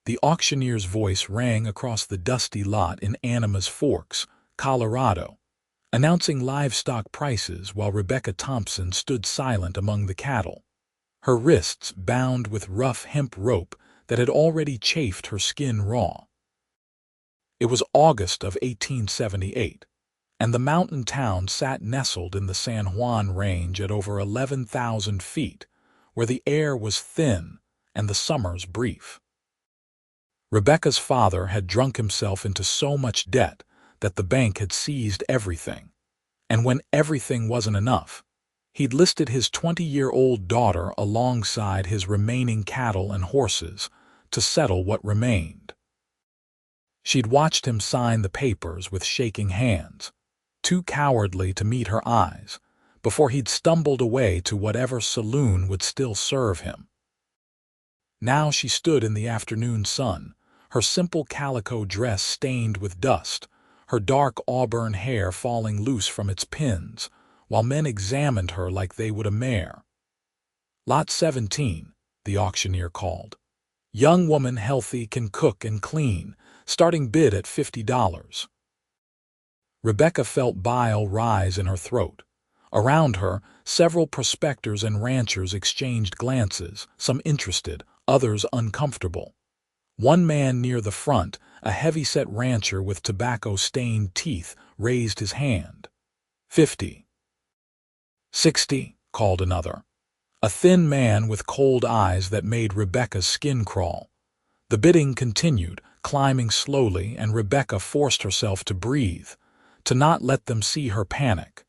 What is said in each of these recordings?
The auctioneer's voice rang across the dusty lot in Animas Forks, Colorado, announcing livestock prices while Rebecca Thompson stood silent among the cattle, her wrists bound with rough hemp rope that had already chafed her skin raw. It was August of 1878, and the mountain town sat nestled in the San Juan Range at over 11,000 feet, where the air was thin and the summers brief. Rebecca's father had drunk himself into so much debt that the bank had seized everything, and when everything wasn't enough, he'd listed his 20-year-old daughter alongside his remaining cattle and horses to settle what remained. She'd watched him sign the papers with shaking hands, too cowardly to meet her eyes, before he'd stumbled away to whatever saloon would still serve him. Now she stood in the afternoon sun, her simple calico dress stained with dust, her dark auburn hair falling loose from its pins, while men examined her like they would a mare. "Lot 17, the auctioneer called. "Young woman healthy, can cook and clean, starting bid at $50. Rebecca felt bile rise in her throat. Around her, several prospectors and ranchers exchanged glances, some interested, others uncomfortable. One man near the front, a heavy-set rancher with tobacco-stained teeth, raised his hand. "50. "60, called another, a thin man with cold eyes that made Rebecca's skin crawl. The bidding continued, climbing slowly, and Rebecca forced herself to breathe, to not let them see her panic.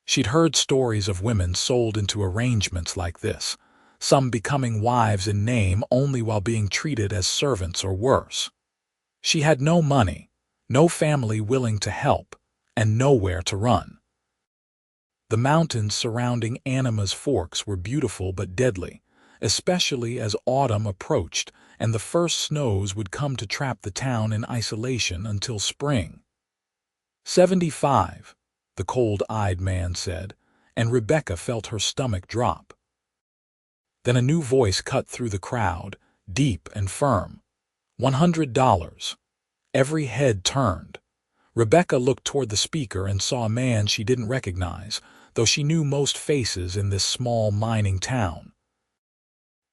She'd heard stories of women sold into arrangements like this, some becoming wives in name only while being treated as servants or worse. She had no money, no family willing to help, and nowhere to run. The mountains surrounding Animas Forks were beautiful but deadly, especially as autumn approached and the first snows would come to trap the town in isolation until spring. 75, the cold-eyed man said, and Rebecca felt her stomach drop. Then a new voice cut through the crowd, deep and firm. $100. Every head turned. Rebecca looked toward the speaker and saw a man she didn't recognize, though she knew most faces in this small mining town.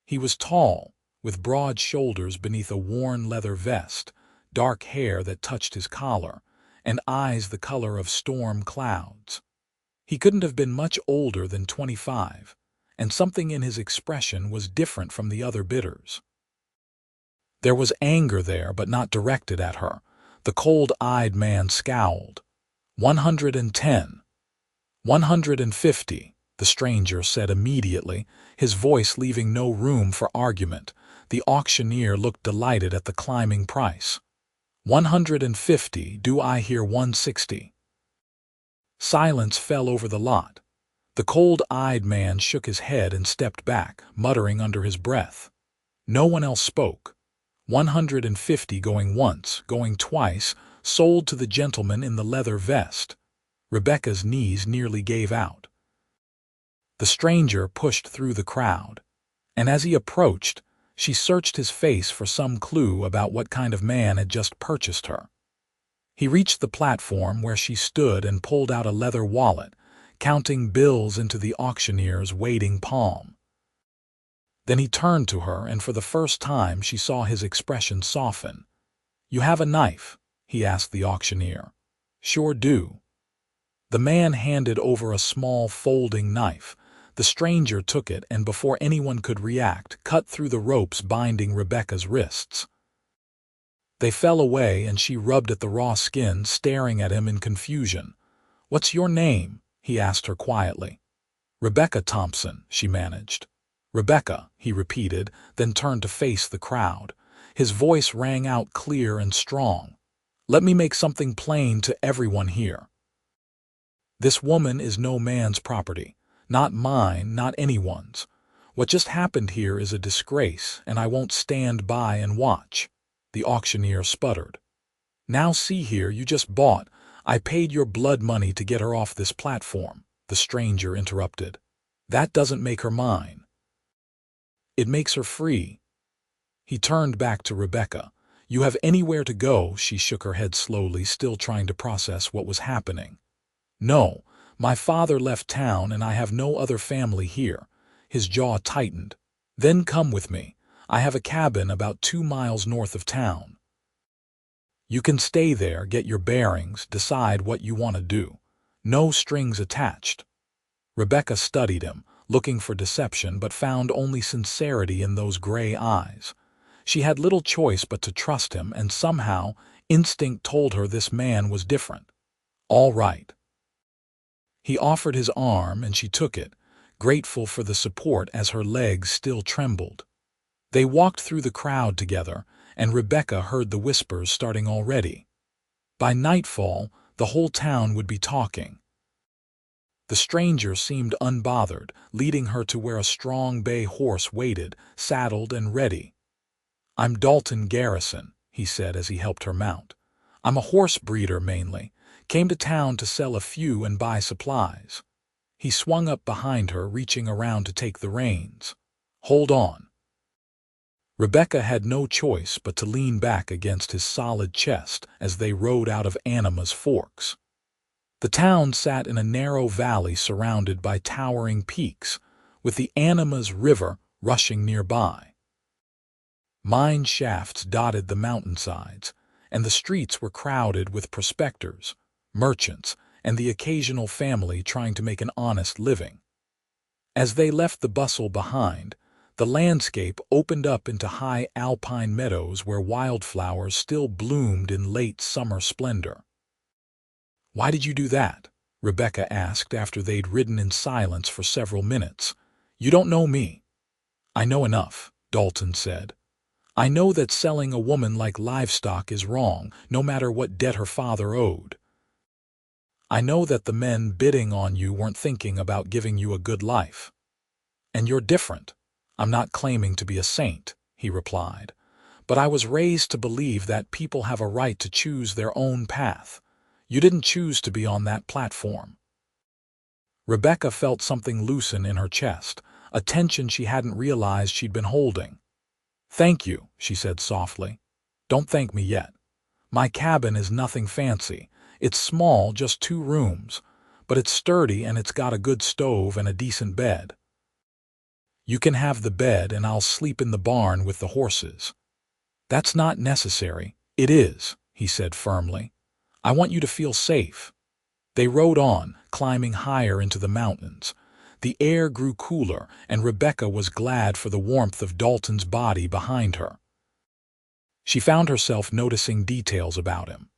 He was tall, with broad shoulders beneath a worn leather vest, dark hair that touched his collar, and eyes the color of storm clouds. He couldn't have been much older than 25, and something in his expression was different from the other bidders. There was anger there, but not directed at her. The cold-eyed man scowled. 110. 150, the stranger said immediately, his voice leaving no room for argument. The auctioneer looked delighted at the climbing price. 150, do I hear 160? Silence fell over the lot. The cold-eyed man shook his head and stepped back, muttering under his breath. No one else spoke. 150 going once, going twice, sold to the gentleman in the leather vest. Rebecca's knees nearly gave out. The stranger pushed through the crowd, and as he approached, she searched his face for some clue about what kind of man had just purchased her. He reached the platform where she stood and pulled out a leather wallet, counting bills into the auctioneer's waiting palm. Then he turned to her, and for the first time she saw his expression soften. "You have a knife?" he asked the auctioneer. "Sure do." The man handed over a small folding knife. The stranger took it and, before anyone could react, cut through the ropes binding Rebecca's wrists. They fell away, and she rubbed at the raw skin, staring at him in confusion. "What's your name?" he asked her quietly. "Rebecca Thompson," she managed. "Rebecca," he repeated, then turned to face the crowd. His voice rang out clear and strong. "Let me make something plain to everyone here. This woman is no man's property. Not mine, not anyone's. What just happened here is a disgrace, and I won't stand by and watch." The auctioneer sputtered. "Now see here, you just bought. I paid your blood money to get her off this platform," the stranger interrupted. "That doesn't make her mine. It makes her free." He turned back to Rebecca. "You have anywhere to go?" She shook her head slowly, still trying to process what was happening. "No, my father left town and I have no other family here." His jaw tightened. "Then come with me. I have a cabin about 2 miles north of town. You can stay there, get your bearings, decide what you want to do. No strings attached." Rebecca studied him, looking for deception, but found only sincerity in those gray eyes. She had little choice but to trust him, and somehow instinct told her this man was different. "All right." He offered his arm, and she took it, grateful for the support as her legs still trembled. They walked through the crowd together, and Rebecca heard the whispers starting already. By nightfall, the whole town would be talking. The stranger seemed unbothered, leading her to where a strong bay horse waited, saddled and ready. "I'm Dalton Garrison," he said as he helped her mount. "I'm a horse breeder mainly. Came to town to sell a few and buy supplies." He swung up behind her, reaching around to take the reins. "Hold on." Rebecca had no choice but to lean back against his solid chest as they rode out of Anima's Forks. The town sat in a narrow valley surrounded by towering peaks, with the Anima's River rushing nearby. Mine shafts dotted the mountainsides, and the streets were crowded with prospectors, merchants, and the occasional family trying to make an honest living. As they left the bustle behind, the landscape opened up into high alpine meadows where wildflowers still bloomed in late summer splendor. "Why did you do that?" Rebecca asked after they'd ridden in silence for several minutes. "You don't know me." "I know enough," Dalton said. "I know that selling a woman like Livestock is wrong, no matter what debt her father owed. I know that the men bidding on you weren't thinking about giving you a good life. And you're different. I'm not claiming to be a saint," he replied, "but I was raised to believe that people have a right to choose their own path. You didn't choose to be on that platform." Rebecca felt something loosen in her chest, a tension she hadn't realized she'd been holding. "Thank you," she said softly. "Don't thank me yet. My cabin is nothing fancy. It's small, just 2 rooms, but it's sturdy and it's got a good stove and a decent bed. You can have the bed and I'll sleep in the barn with the horses." "That's not necessary." "It is," he said firmly. "I want you to feel safe." They rode on, climbing higher into the mountains. The air grew cooler, and Rebecca was glad for the warmth of Dalton's body behind her. She found herself noticing details about him.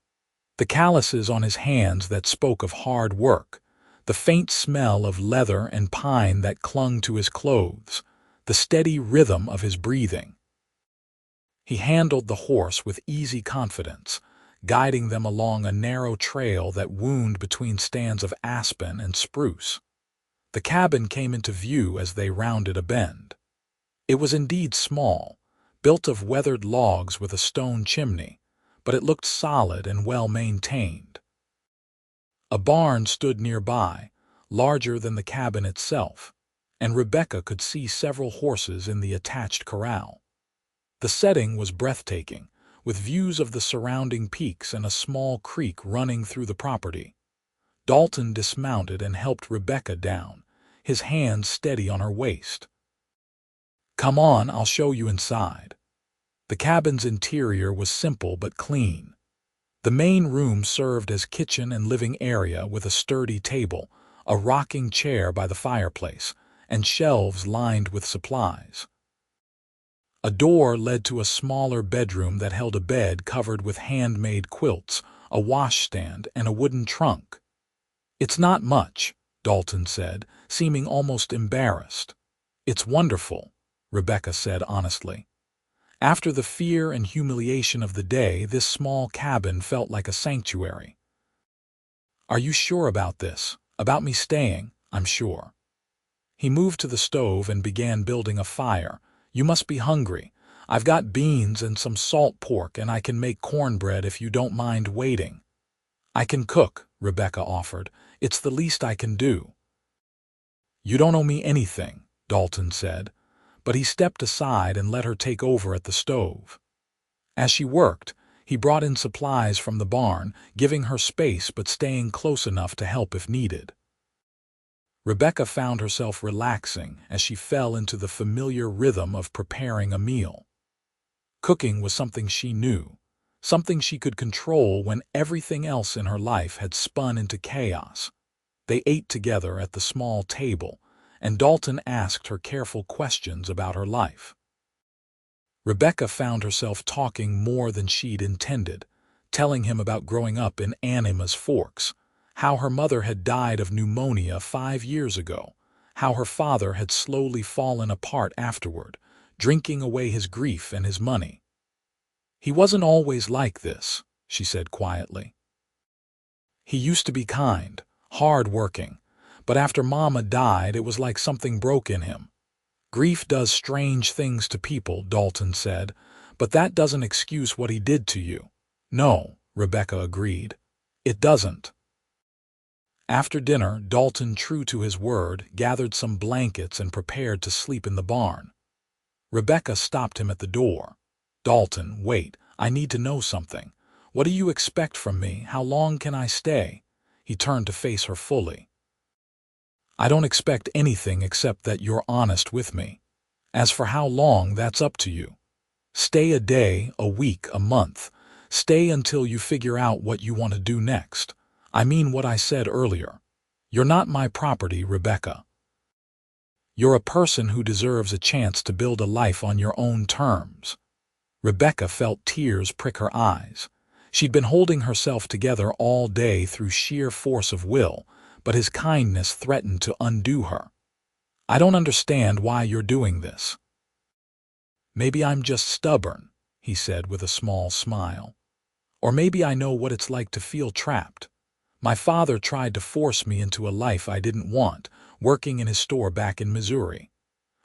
The calluses on his hands that spoke of hard work, the faint smell of leather and pine that clung to his clothes, the steady rhythm of his breathing. He handled the horse with easy confidence, guiding them along a narrow trail that wound between stands of aspen and spruce. The cabin came into view as they rounded a bend. It was indeed small, built of weathered logs with a stone chimney, but it looked solid and well maintained. A barn stood nearby, larger than the cabin itself, and Rebecca could see several horses in the attached corral. The setting was breathtaking, with views of the surrounding peaks and a small creek running through the property. Dalton dismounted and helped Rebecca down, his hands steady on her waist. "Come on, I'll show you inside." The cabin's interior was simple but clean. The main room served as kitchen and living area with a sturdy table, a rocking chair by the fireplace, and shelves lined with supplies. A door led to a smaller bedroom that held a bed covered with handmade quilts, a washstand, and a wooden trunk. "It's not much," Dalton said, seeming almost embarrassed. "It's wonderful," Rebecca said honestly. After the fear and humiliation of the day, this small cabin felt like a sanctuary. "Are you sure about this? About me staying?" "I'm sure." He moved to the stove and began building a fire. "You must be hungry. I've got beans and some salt pork, and I can make cornbread if you don't mind waiting." "I can cook," Rebecca offered. "It's the least I can do." "You don't owe me anything," Dalton said, but he stepped aside and let her take over at the stove. As she worked, he brought in supplies from the barn, giving her space but staying close enough to help if needed. Rebecca found herself relaxing as she fell into the familiar rhythm of preparing a meal. Cooking was something she knew, something she could control when everything else in her life had spun into chaos. They ate together at the small table, and Dalton asked her careful questions about her life. Rebecca found herself talking more than she'd intended, telling him about growing up in Animas Forks, how her mother had died of pneumonia 5 years ago, how her father had slowly fallen apart afterward, drinking away his grief and his money. "He wasn't always like this," she said quietly. "He used to be kind, hard-working, but after Mama died, it was like something broke in him. Grief does strange things to people," Dalton said, "but that doesn't excuse what he did to you." "No," Rebecca agreed. "It doesn't." After dinner, Dalton, true to his word, gathered some blankets and prepared to sleep in the barn. Rebecca stopped him at the door. "Dalton, wait. I need to know something. What do you expect from me? How long can I stay?" He turned to face her fully. "I don't expect anything except that you're honest with me. As for how long, that's up to you. Stay a day, a week, a month. Stay until you figure out what you want to do next. I mean what I said earlier. You're not my property, Rebecca. You're a person who deserves a chance to build a life on your own terms." Rebecca felt tears prick her eyes. She'd been holding herself together all day through sheer force of will, but his kindness threatened to undo her. "I don't understand why you're doing this." "Maybe I'm just stubborn," he said with a small smile. "Or maybe I know what it's like to feel trapped. My father tried to force me into a life I didn't want, working in his store back in Missouri.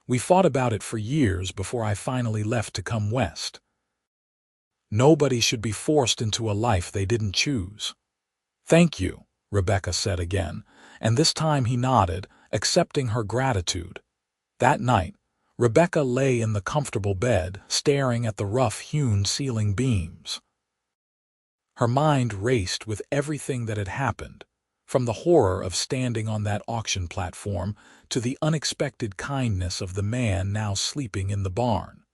We fought about it for years before I finally left to come west. Nobody should be forced into a life they didn't choose." "Thank you," Rebecca said again, and this time he nodded, accepting her gratitude. That night, Rebecca lay in the comfortable bed, staring at the rough-hewn ceiling beams. Her mind raced with everything that had happened, from the horror of standing on that auction platform to the unexpected kindness of the man now sleeping in the barn.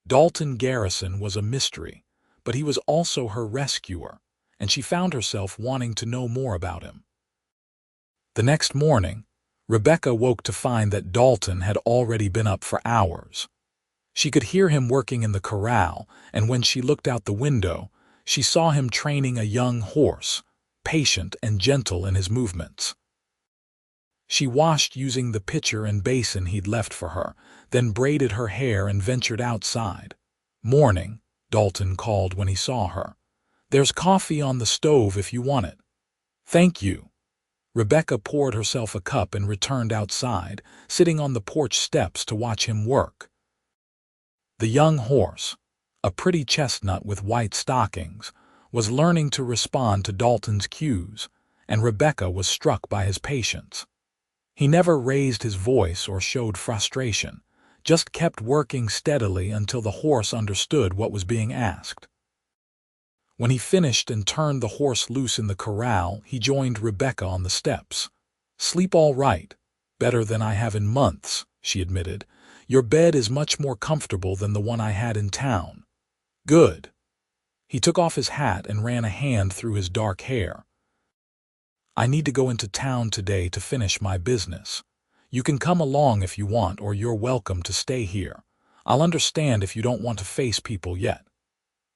Dalton Garrison was a mystery, but he was also her rescuer, and she found herself wanting to know more about him. The next morning, Rebecca woke to find that Dalton had already been up for hours. She could hear him working in the corral, and when she looked out the window, she saw him training a young horse, patient and gentle in his movements. She washed using the pitcher and basin he'd left for her, then braided her hair and ventured outside. "Morning," Dalton called when he saw her. "There's coffee on the stove if you want it." "Thank you." Rebecca poured herself a cup and returned outside, sitting on the porch steps to watch him work. The young horse, a pretty chestnut with white stockings, was learning to respond to Dalton's cues, and Rebecca was struck by his patience. He never raised his voice or showed frustration, just kept working steadily until the horse understood what was being asked. When he finished and turned the horse loose in the corral, he joined Rebecca on the steps. "Sleep all right. Better than I have in months," she admitted. "Your bed is much more comfortable than the one I had in town." "Good." He took off his hat and ran a hand through his dark hair. "I need to go into town today to finish my business. You can come along if you want, or you're welcome to stay here. I'll understand if you don't want to face people yet."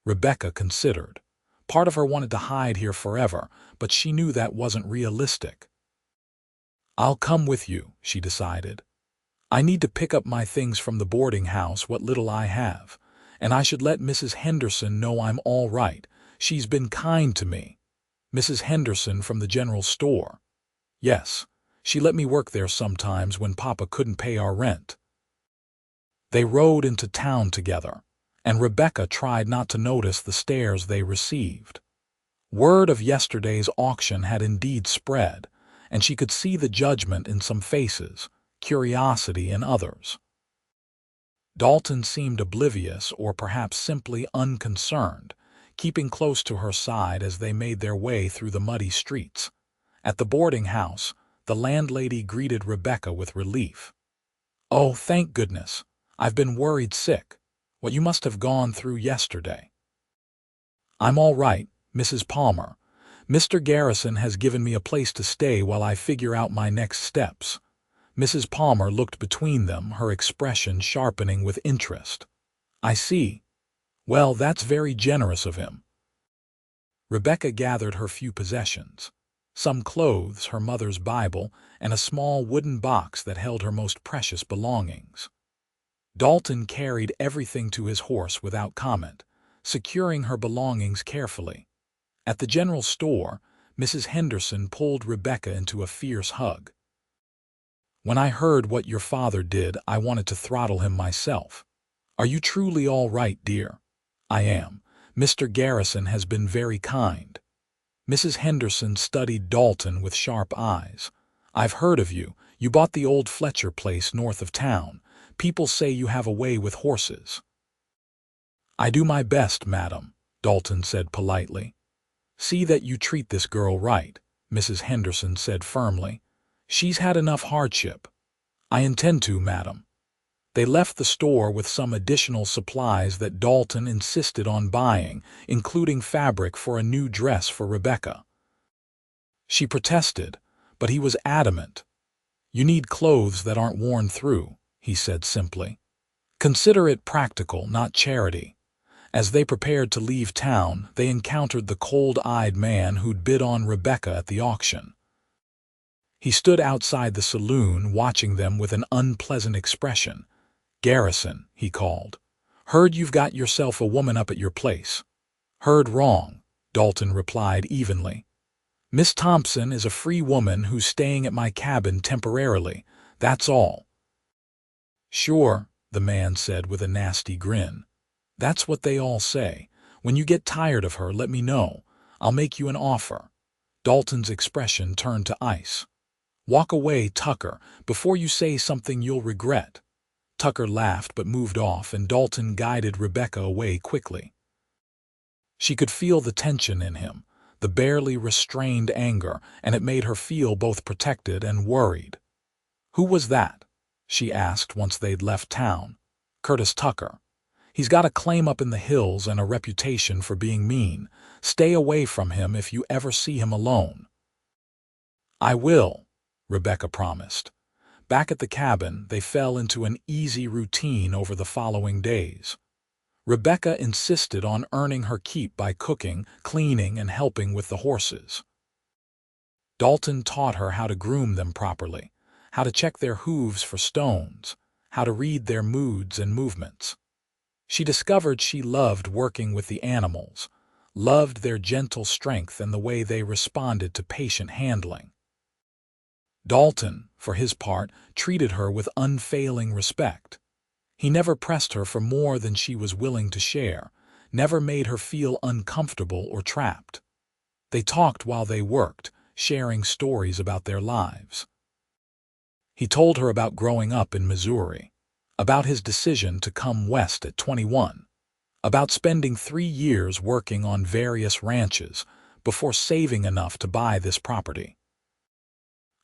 Rebecca considered. Part of her wanted to hide here forever, but she knew that wasn't realistic. "I'll come with you," she decided. "I need to pick up my things from the boarding house, what little I have. And I should let Mrs. Henderson know I'm all right. She's been kind to me." "Mrs. Henderson from the general store?" "Yes. She let me work there sometimes when Papa couldn't pay our rent." They rode into town together, and Rebecca tried not to notice the stares they received. Word of yesterday's auction had indeed spread, and she could see the judgment in some faces, curiosity in others. Dalton seemed oblivious or perhaps simply unconcerned, keeping close to her side as they made their way through the muddy streets. At the boarding house, the landlady greeted Rebecca with relief. "Oh, thank goodness. I've been worried sick. What you must have gone through yesterday." "I'm all right, Mrs. Palmer. Mr. Garrison has given me a place to stay while I figure out my next steps." Mrs. Palmer looked between them, her expression sharpening with interest. "I see. Well, that's very generous of him." Rebecca gathered her few possessions. Some clothes, her mother's Bible, and a small wooden box that held her most precious belongings. Dalton carried everything to his horse without comment, securing her belongings carefully. At the general store, Mrs. Henderson pulled Rebecca into a fierce hug. "When I heard what your father did, I wanted to throttle him myself. Are you truly all right, dear?" "I am. Mr. Garrison has been very kind." Mrs. Henderson studied Dalton with sharp eyes. "I've heard of you. You bought the old Fletcher place north of town. People say you have a way with horses." "I do my best, madam," Dalton said politely. "See that you treat this girl right," Mrs. Henderson said firmly. "She's had enough hardship." "I intend to, madam." They left the store with some additional supplies that Dalton insisted on buying, including fabric for a new dress for Rebecca. She protested, but he was adamant. "You need clothes that aren't worn through," he said simply. "Consider it practical, not charity." As they prepared to leave town, they encountered the cold-eyed man who'd bid on Rebecca at the auction. He stood outside the saloon, watching them with an unpleasant expression. "Garrison," he called. "Heard you've got yourself a woman up at your place." "Heard wrong," Dalton replied evenly. "Miss Thompson is a free woman who's staying at my cabin temporarily. That's all." "Sure," the man said with a nasty grin. "That's what they all say. When you get tired of her, let me know. I'll make you an offer." Dalton's expression turned to ice. "Walk away, Tucker, before you say something you'll regret." Tucker laughed but moved off, and Dalton guided Rebecca away quickly. She could feel the tension in him, the barely restrained anger, and it made her feel both protected and worried. "Who was that?" she asked once they'd left town. "Curtis Tucker. He's got a claim up in the hills and a reputation for being mean. Stay away from him if you ever see him alone." "I will," Rebecca promised. Back at the cabin, they fell into an easy routine over the following days. Rebecca insisted on earning her keep by cooking, cleaning, and helping with the horses. Dalton taught her how to groom them properly, how to check their hooves for stones, how to read their moods and movements. She discovered she loved working with the animals, loved their gentle strength and the way they responded to patient handling. Dalton, for his part, treated her with unfailing respect. He never pressed her for more than she was willing to share, never made her feel uncomfortable or trapped. They talked while they worked, sharing stories about their lives. He told her about growing up in Missouri, about his decision to come west at 21, about spending 3 years working on various ranches before saving enough to buy this property.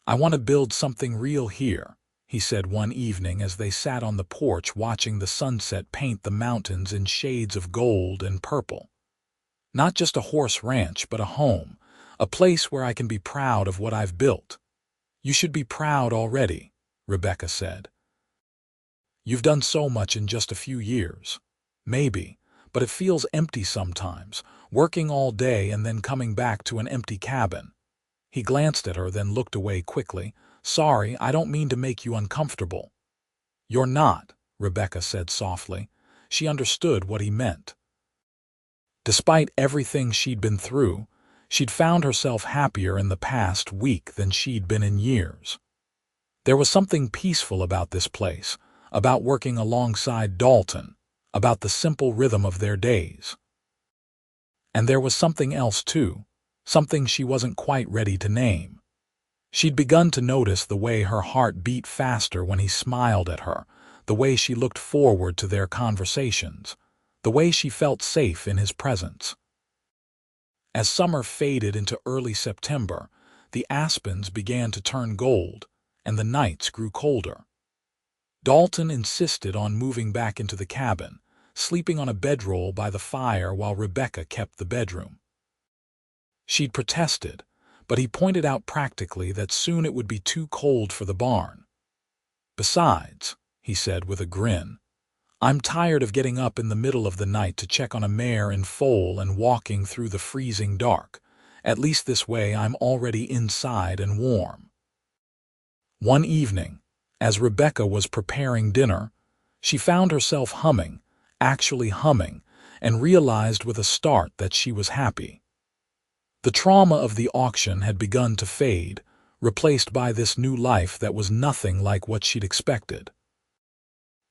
"I want to build something real here," he said one evening as they sat on the porch watching the sunset paint the mountains in shades of gold and purple. "Not just a horse ranch, but a home, a place where I can be proud of what I've built." "You should be proud already," Rebecca said. "You've done so much in just a few years." "Maybe, but it feels empty sometimes, working all day and then coming back to an empty cabin." He glanced at her, then looked away quickly. "Sorry, I don't mean to make you uncomfortable." "You're not," Rebecca said softly. She understood what he meant. Despite everything she'd been through, she'd found herself happier in the past week than she'd been in years. There was something peaceful about this place, about working alongside Dalton, about the simple rhythm of their days. And there was something else too, something she wasn't quite ready to name. She'd begun to notice the way her heart beat faster when he smiled at her, the way she looked forward to their conversations, the way she felt safe in his presence. As summer faded into early September, the aspens began to turn gold, and the nights grew colder. Dalton insisted on moving back into the cabin, sleeping on a bedroll by the fire while Rebecca kept the bedroom. She'd protested, but he pointed out practically that soon it would be too cold for the barn. "Besides," he said with a grin, "I'm tired of getting up in the middle of the night to check on a mare in foal and walking through the freezing dark. At least this way I'm already inside and warm." One evening, as Rebecca was preparing dinner, she found herself humming, actually humming, and realized with a start that she was happy. The trauma of the auction had begun to fade, replaced by this new life that was nothing like what she'd expected.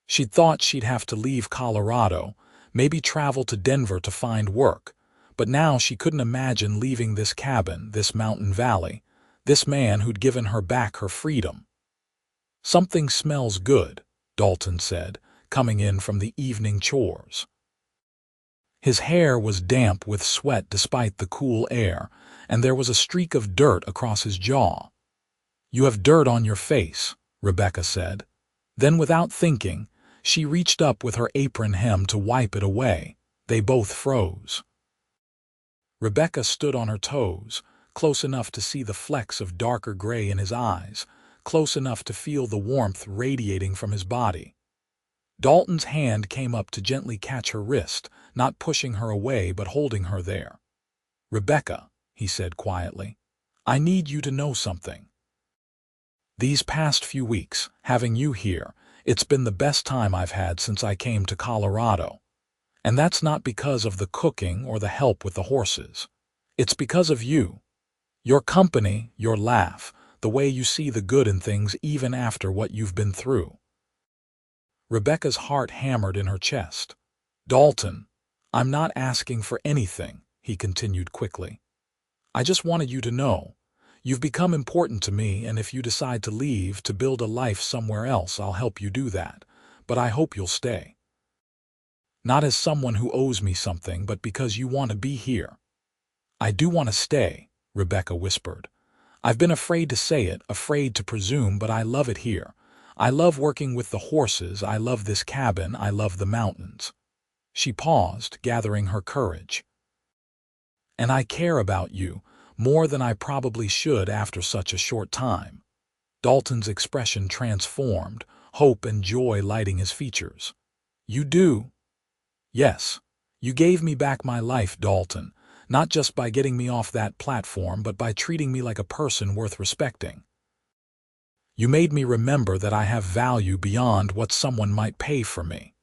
She'd thought she'd have to leave Colorado, maybe travel to Denver to find work, but now she couldn't imagine leaving this cabin, this mountain valley, this man who'd given her back her freedom. "Something smells good," Dalton said, coming in from the evening chores. His hair was damp with sweat despite the cool air, and there was a streak of dirt across his jaw. "You have dirt on your face," Rebecca said. Then, without thinking, she reached up with her apron hem to wipe it away. They both froze. Rebecca stood on her toes, close enough to see the flecks of darker gray in his eyes, close enough to feel the warmth radiating from his body. Dalton's hand came up to gently catch her wrist, not pushing her away but holding her there. "Rebecca," he said quietly, "I need you to know something. These past few weeks, having you here, it's been the best time I've had since I came to Colorado. And that's not because of the cooking or the help with the horses. It's because of you. Your company, your laugh, the way you see the good in things even after what you've been through." Rebecca's heart hammered in her chest. "Dalton, I'm not asking for anything," he continued quickly. "I just wanted you to know. You've become important to me, and if you decide to leave to build a life somewhere else, I'll help you do that. But I hope you'll stay. Not as someone who owes me something, but because you want to be here." "I do want to stay," Rebecca whispered. "I've been afraid to say it, afraid to presume, but I love it here. I love working with the horses, I love this cabin, I love the mountains." She paused, gathering her courage. "And I care about you, more than I probably should after such a short time." Dalton's expression transformed, hope and joy lighting his features. "You do?" "Yes. You gave me back my life, Dalton, not just by getting me off that platform, but by treating me like a person worth respecting. You made me remember that I have value beyond what someone might pay for me."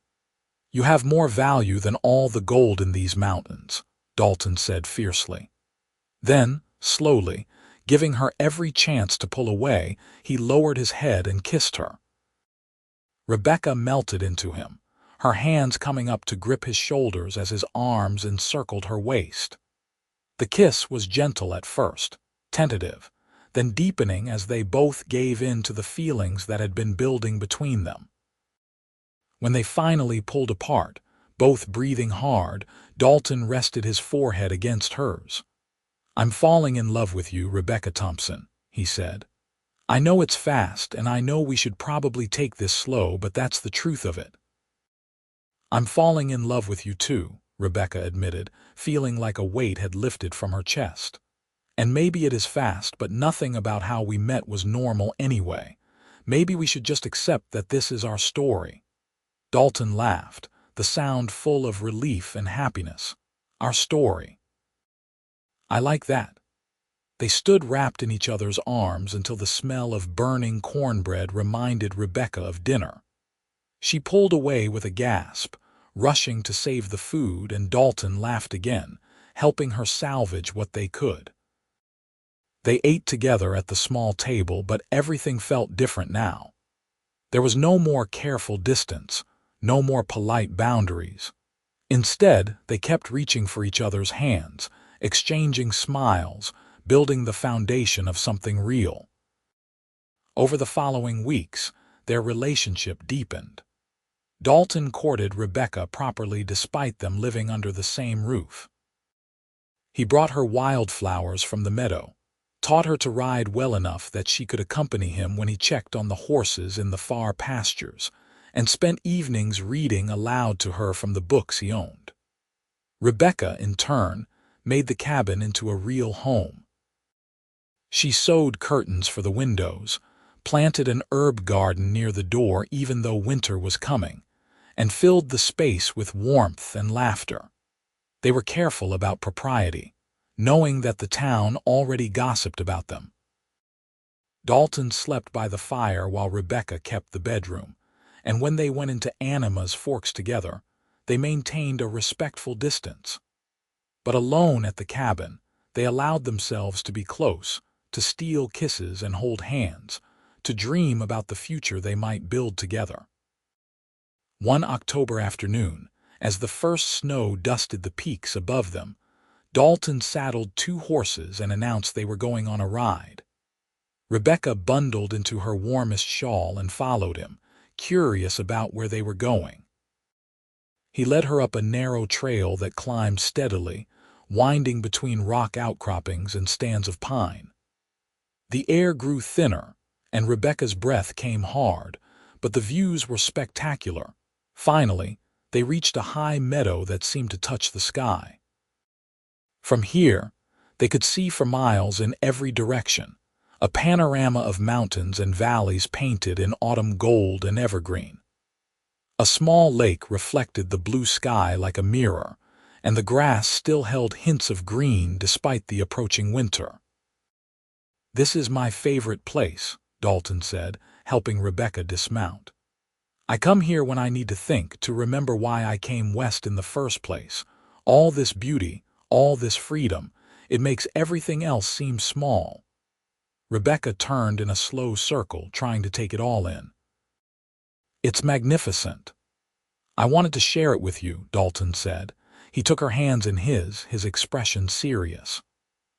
"You have more value than all the gold in these mountains," Dalton said fiercely. Then, slowly, giving her every chance to pull away, he lowered his head and kissed her. Rebecca melted into him, her hands coming up to grip his shoulders as his arms encircled her waist. The kiss was gentle at first, tentative, then deepening as they both gave in to the feelings that had been building between them. When they finally pulled apart, both breathing hard, Dalton rested his forehead against hers. "I'm falling in love with you, Rebecca Thompson," he said. "I know it's fast, and I know we should probably take this slow, but that's the truth of it." "I'm falling in love with you too," Rebecca admitted, feeling like a weight had lifted from her chest. "And maybe it is fast, but nothing about how we met was normal anyway. Maybe we should just accept that this is our story." Dalton laughed, the sound full of relief and happiness. "Our story. I like that." They stood wrapped in each other's arms until the smell of burning cornbread reminded Rebecca of dinner. She pulled away with a gasp, rushing to save the food, and Dalton laughed again, helping her salvage what they could. They ate together at the small table, but everything felt different now. There was no more careful distance, no more polite boundaries. Instead, they kept reaching for each other's hands, exchanging smiles, building the foundation of something real. Over the following weeks, their relationship deepened. Dalton courted Rebecca properly despite them living under the same roof. He brought her wildflowers from the meadow, taught her to ride well enough that she could accompany him when he checked on the horses in the far pastures, and spent evenings reading aloud to her from the books he owned. Rebecca, in turn, made the cabin into a real home. She sewed curtains for the windows, planted an herb garden near the door even though winter was coming, and filled the space with warmth and laughter. They were careful about propriety, knowing that the town already gossiped about them. Dalton slept by the fire while Rebecca kept the bedroom, and when they went into Anima's Forks together, they maintained a respectful distance. But alone at the cabin, they allowed themselves to be close, to steal kisses and hold hands, to dream about the future they might build together. One October afternoon, as the first snow dusted the peaks above them, Dalton saddled 2 horses and announced they were going on a ride. Rebecca bundled into her warmest shawl and followed him, curious about where they were going. He led her up a narrow trail that climbed steadily, winding between rock outcroppings and stands of pine. The air grew thinner, and Rebecca's breath came hard, but the views were spectacular. Finally, they reached a high meadow that seemed to touch the sky. From here, they could see for miles in every direction, a panorama of mountains and valleys painted in autumn gold and evergreen. A small lake reflected the blue sky like a mirror, and the grass still held hints of green despite the approaching winter. "This is my favorite place," Dalton said, helping Rebecca dismount. "I come here when I need to think, to remember why I came west in the first place. All this beauty, all this freedom, it makes everything else seem small." Rebecca turned in a slow circle, trying to take it all in. "It's magnificent. I wanted to share it with you," Dalton said. He took her hands in his expression serious.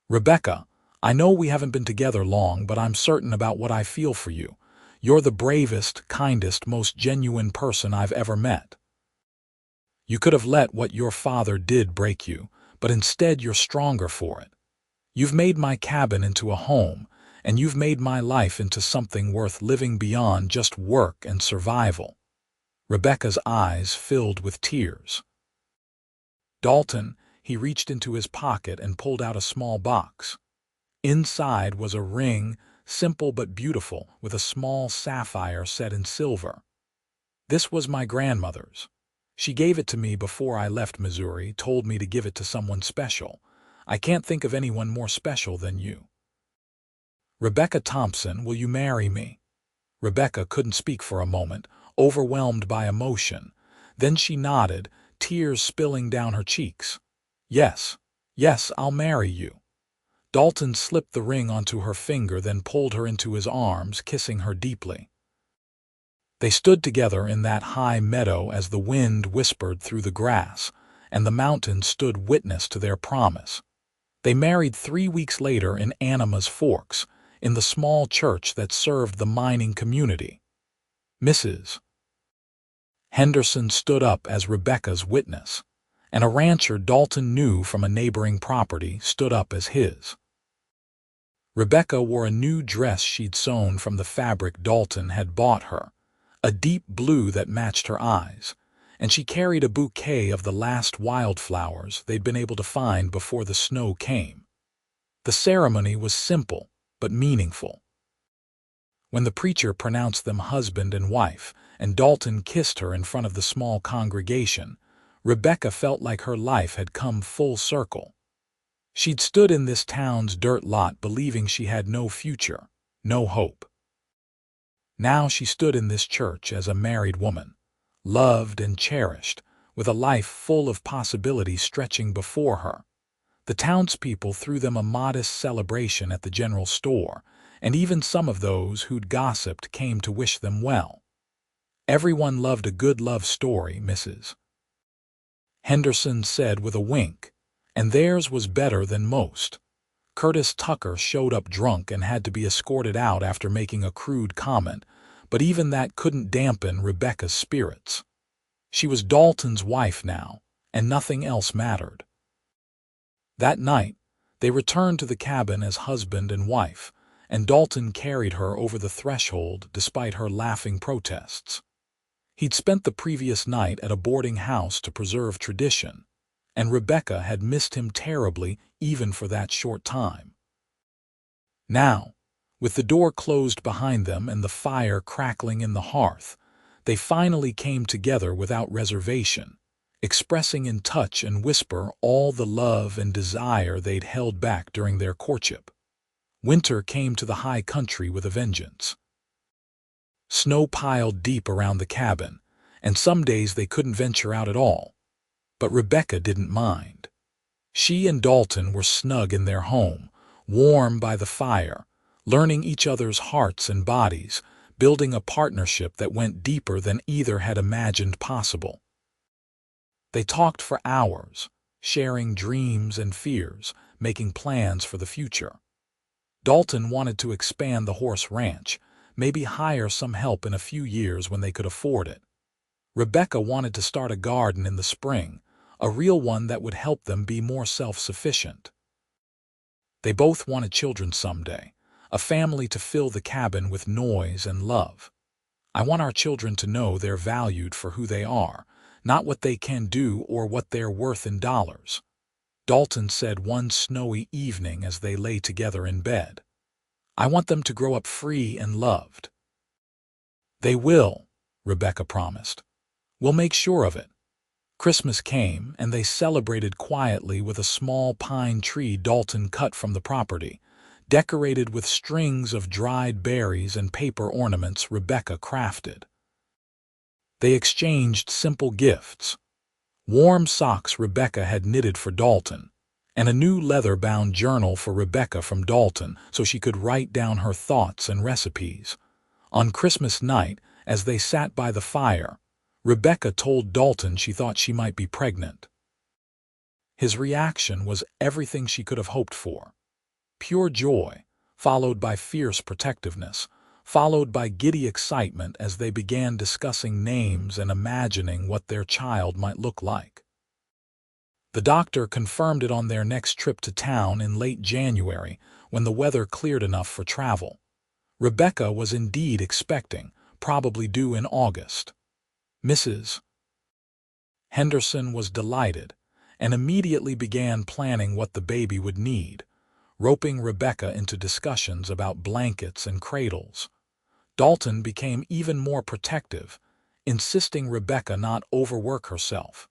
"Rebecca, I know we haven't been together long, but I'm certain about what I feel for you. You're the bravest, kindest, most genuine person I've ever met. You could have let what your father did break you, but instead you're stronger for it. You've made my cabin into a home, and you've made my life into something worth living beyond just work and survival." Rebecca's eyes filled with tears. Dalton, he reached into his pocket and pulled out a small box. Inside was a ring, simple but beautiful, with a small sapphire set in silver. "This was my grandmother's. She gave it to me before I left Missouri, told me to give it to someone special. I can't think of anyone more special than you. Rebecca Thompson, will you marry me?" Rebecca couldn't speak for a moment, overwhelmed by emotion. Then she nodded, tears spilling down her cheeks. "Yes, yes, I'll marry you." Dalton slipped the ring onto her finger, then pulled her into his arms, kissing her deeply. They stood together in that high meadow as the wind whispered through the grass, and the mountains stood witness to their promise. They married 3 weeks later in Anima's Forks, in the small church that served the mining community. Mrs. Henderson stood up as Rebecca's witness, and a rancher Dalton knew from a neighboring property stood up as his. Rebecca wore a new dress she'd sewn from the fabric Dalton had bought her, a deep blue that matched her eyes, and she carried a bouquet of the last wildflowers they'd been able to find before the snow came. The ceremony was simple but meaningful. When the preacher pronounced them husband and wife, and Dalton kissed her in front of the small congregation, Rebecca felt like her life had come full circle. She'd stood in this town's dirt lot believing she had no future, no hope. Now she stood in this church as a married woman, loved and cherished, with a life full of possibility stretching before her. The townspeople threw them a modest celebration at the general store, and even some of those who'd gossiped came to wish them well. Everyone loved a good love story, Mrs. Henderson said with a wink, and theirs was better than most. Curtis Tucker showed up drunk and had to be escorted out after making a crude comment, but even that couldn't dampen Rebecca's spirits. She was Dalton's wife now, and nothing else mattered. That night, they returned to the cabin as husband and wife, and Dalton carried her over the threshold despite her laughing protests. He'd spent the previous night at a boarding house to preserve tradition, and Rebecca had missed him terribly even for that short time. Now, with the door closed behind them and the fire crackling in the hearth, they finally came together without reservation, expressing in touch and whisper all the love and desire they'd held back during their courtship. Winter came to the high country with a vengeance. Snow piled deep around the cabin, and some days they couldn't venture out at all. But Rebecca didn't mind. She and Dalton were snug in their home, warm by the fire, learning each other's hearts and bodies, building a partnership that went deeper than either had imagined possible. They talked for hours, sharing dreams and fears, making plans for the future. Dalton wanted to expand the horse ranch, maybe hire some help in a few years when they could afford it. Rebecca wanted to start a garden in the spring, a real one that would help them be more self-sufficient. They both wanted children someday, a family to fill the cabin with noise and love. "I want our children to know they're valued for who they are, not what they can do or what they're worth in dollars," Dalton said one snowy evening as they lay together in bed. "I want them to grow up free and loved." "They will," Rebecca promised. "We'll make sure of it." Christmas came, and they celebrated quietly with a small pine tree Dalton cut from the property, decorated with strings of dried berries and paper ornaments Rebecca crafted. They exchanged simple gifts: warm socks Rebecca had knitted for Dalton, and a new leather-bound journal for Rebecca from Dalton so she could write down her thoughts and recipes. On Christmas night, as they sat by the fire, Rebecca told Dalton she thought she might be pregnant. His reaction was everything she could have hoped for. Pure joy, followed by fierce protectiveness, followed by giddy excitement as they began discussing names and imagining what their child might look like. The doctor confirmed it on their next trip to town in late January, when the weather cleared enough for travel. Rebecca was indeed expecting, probably due in August. Mrs. Henderson was delighted, and immediately began planning what the baby would need, roping Rebecca into discussions about blankets and cradles. Dalton became even more protective, insisting Rebecca not overwork herself,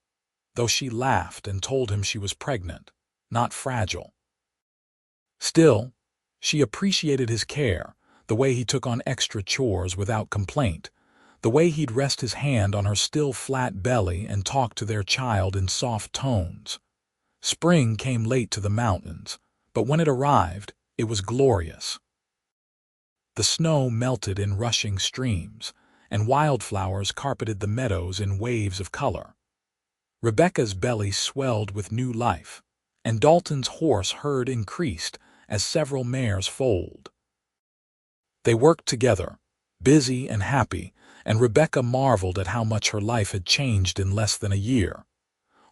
though she laughed and told him she was pregnant, not fragile. Still, she appreciated his care, the way he took on extra chores without complaint, the way he'd rest his hand on her still flat belly and talk to their child in soft tones. Spring came late to the mountains, but when it arrived, it was glorious. The snow melted in rushing streams, and wildflowers carpeted the meadows in waves of color. Rebecca's belly swelled with new life, and Dalton's horse herd increased as several mares foaled. They worked together, busy and happy, and Rebecca marveled at how much her life had changed in less than a year.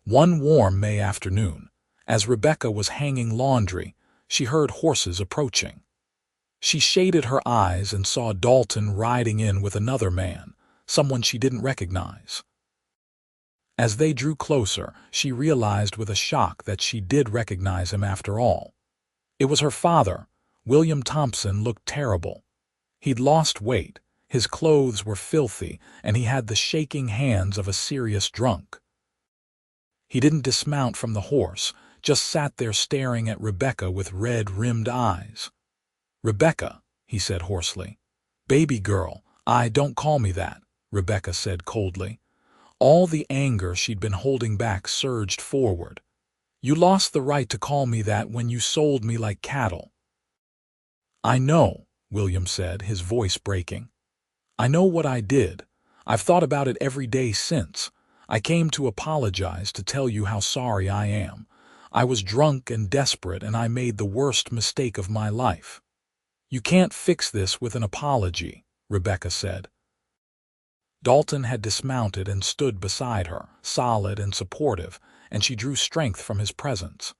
One warm May afternoon, as Rebecca was hanging laundry, she heard horses approaching. She shaded her eyes and saw Dalton riding in with another man, someone she didn't recognize. As they drew closer, she realized with a shock that she did recognize him after all. It was her father. William Thompson looked terrible. He'd lost weight, his clothes were filthy, and he had the shaking hands of a serious drunk. He didn't dismount from the horse, just sat there staring at Rebecca with red-rimmed eyes. "Rebecca," he said hoarsely. "Baby girl, don't call me that," Rebecca said coldly. All the anger she'd been holding back surged forward. "You lost the right to call me that when you sold me like cattle." "I know," William said, his voice breaking. "I know what I did. I've thought about it every day since. I came to apologize, to tell you how sorry I am. I was drunk and desperate, and I made the worst mistake of my life." "You can't fix this with an apology," Rebecca said. Dalton had dismounted and stood beside her, solid and supportive, and she drew strength from his presence.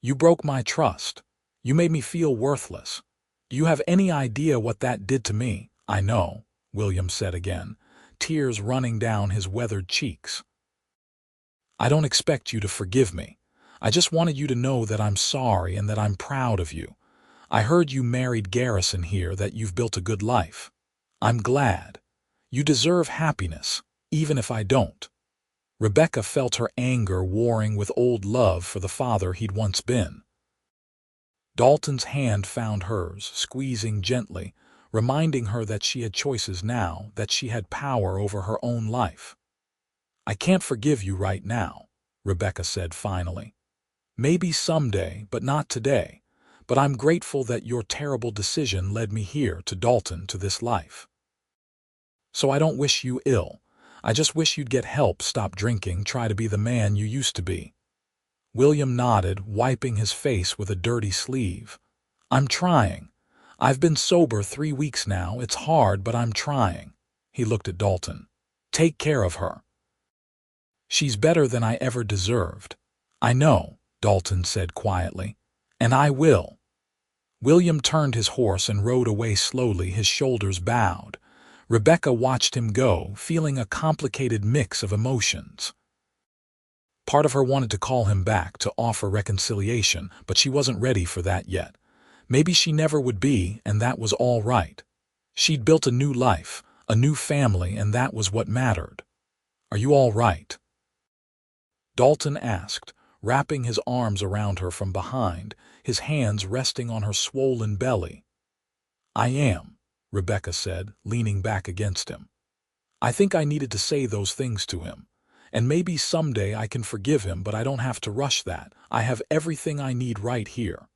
"You broke my trust. You made me feel worthless. Do you have any idea what that did to me?" "I know," William said again, tears running down his weathered cheeks. "I don't expect you to forgive me. I just wanted you to know that I'm sorry and that I'm proud of you. I heard you married Garrison here, that you've built a good life. I'm glad. You deserve happiness, even if I don't." Rebecca felt her anger warring with old love for the father he'd once been. Dalton's hand found hers, squeezing gently, reminding her that she had choices now, that she had power over her own life. "I can't forgive you right now," Rebecca said finally. "Maybe someday, but not today. But I'm grateful that your terrible decision led me here to Dalton, to this life. So I don't wish you ill. I just wish you'd get help, stop drinking, try to be the man you used to be." William nodded, wiping his face with a dirty sleeve. "I'm trying. I've been sober 3 weeks now. It's hard, but I'm trying." He looked at Dalton. "Take care of her. She's better than I ever deserved." "I know," Dalton said quietly. "And I will." William turned his horse and rode away slowly, his shoulders bowed. Rebecca watched him go, feeling a complicated mix of emotions. Part of her wanted to call him back, to offer reconciliation, but she wasn't ready for that yet. Maybe she never would be, and that was all right. She'd built a new life, a new family, and that was what mattered. "Are you all right?" Dalton asked, wrapping his arms around her from behind, his hands resting on her swollen belly. "I am," Rebecca said, leaning back against him. "I think I needed to say those things to him. And maybe someday I can forgive him, but I don't have to rush that. I have everything I need right here."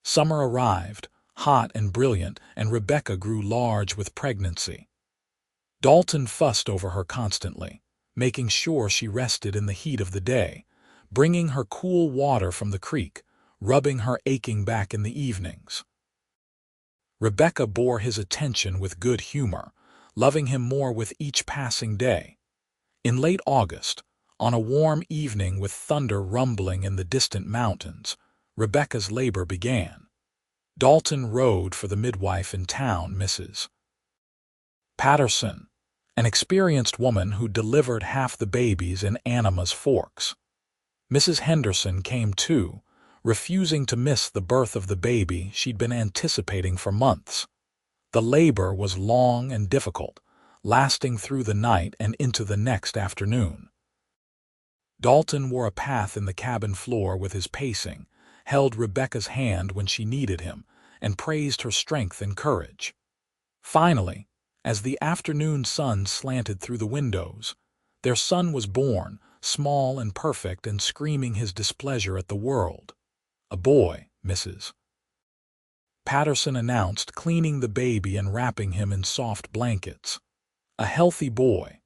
Summer arrived, hot and brilliant, and Rebecca grew large with pregnancy. Dalton fussed over her constantly, making sure she rested in the heat of the day, bringing her cool water from the creek, rubbing her aching back in the evenings. Rebecca bore his attention with good humor, loving him more with each passing day. In late August, on a warm evening with thunder rumbling in the distant mountains, Rebecca's labor began. Dalton rode for the midwife in town, Mrs. Patterson, an experienced woman who delivered half the babies in Anima's Forks. Mrs. Henderson came too, refusing to miss the birth of the baby she'd been anticipating for months. The labor was long and difficult, lasting through the night and into the next afternoon. Dalton wore a path in the cabin floor with his pacing, held Rebecca's hand when she needed him, and praised her strength and courage. Finally, as the afternoon sun slanted through the windows, their son was born, small and perfect and screaming his displeasure at the world. "A boy," Mrs. Patterson announced, cleaning the baby and wrapping him in soft blankets. "A healthy boy."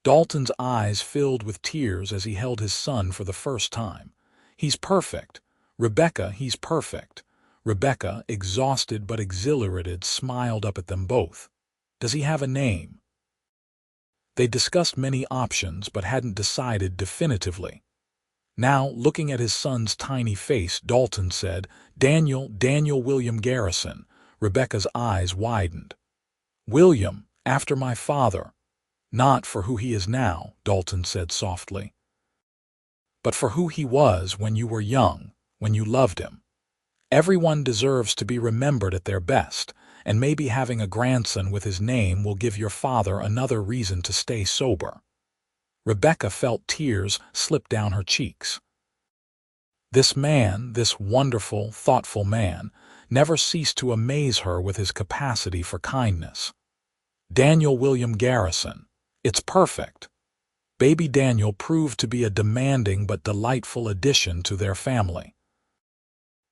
Dalton's eyes filled with tears as he held his son for the first time. "He's perfect. Rebecca, he's perfect." Rebecca, exhausted but exhilarated, smiled up at them both. "Does he have a name?" They discussed many options but hadn't decided definitively. Now, looking at his son's tiny face, Dalton said, Daniel William Garrison." Rebecca's eyes widened. "William, after my father." "Not for who he is now," Dalton said softly, "but for who he was when you were young, when you loved him. Everyone deserves to be remembered at their best, and maybe having a grandson with his name will give your father another reason to stay sober." Rebecca felt tears slip down her cheeks. This man, this wonderful, thoughtful man, never ceased to amaze her with his capacity for kindness. Daniel William Garrison. It's perfect. Baby Daniel proved to be a demanding but delightful addition to their family.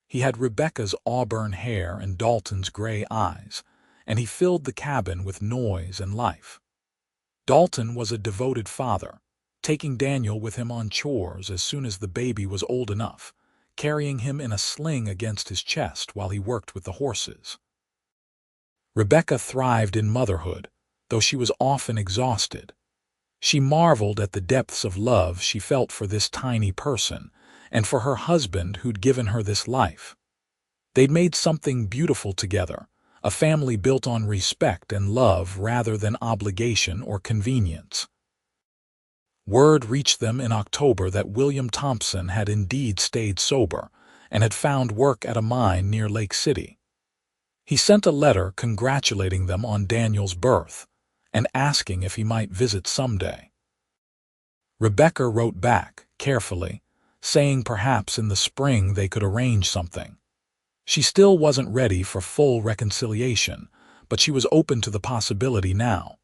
He had Rebecca's auburn hair and Dalton's gray eyes, and he filled the cabin with noise and life. Dalton was a devoted father, taking Daniel with him on chores as soon as the baby was old enough, carrying him in a sling against his chest while he worked with the horses. Rebecca thrived in motherhood, though she was often exhausted. She marveled at the depths of love she felt for this tiny person and for her husband who'd given her this life. They'd made something beautiful together, a family built on respect and love rather than obligation or convenience. Word reached them in October that William Thompson had indeed stayed sober and had found work at a mine near Lake City. He sent a letter congratulating them on Daniel's birth and asking if he might visit someday. Rebecca wrote back, carefully, saying perhaps in the spring they could arrange something. She still wasn't ready for full reconciliation, but she was open to the possibility now.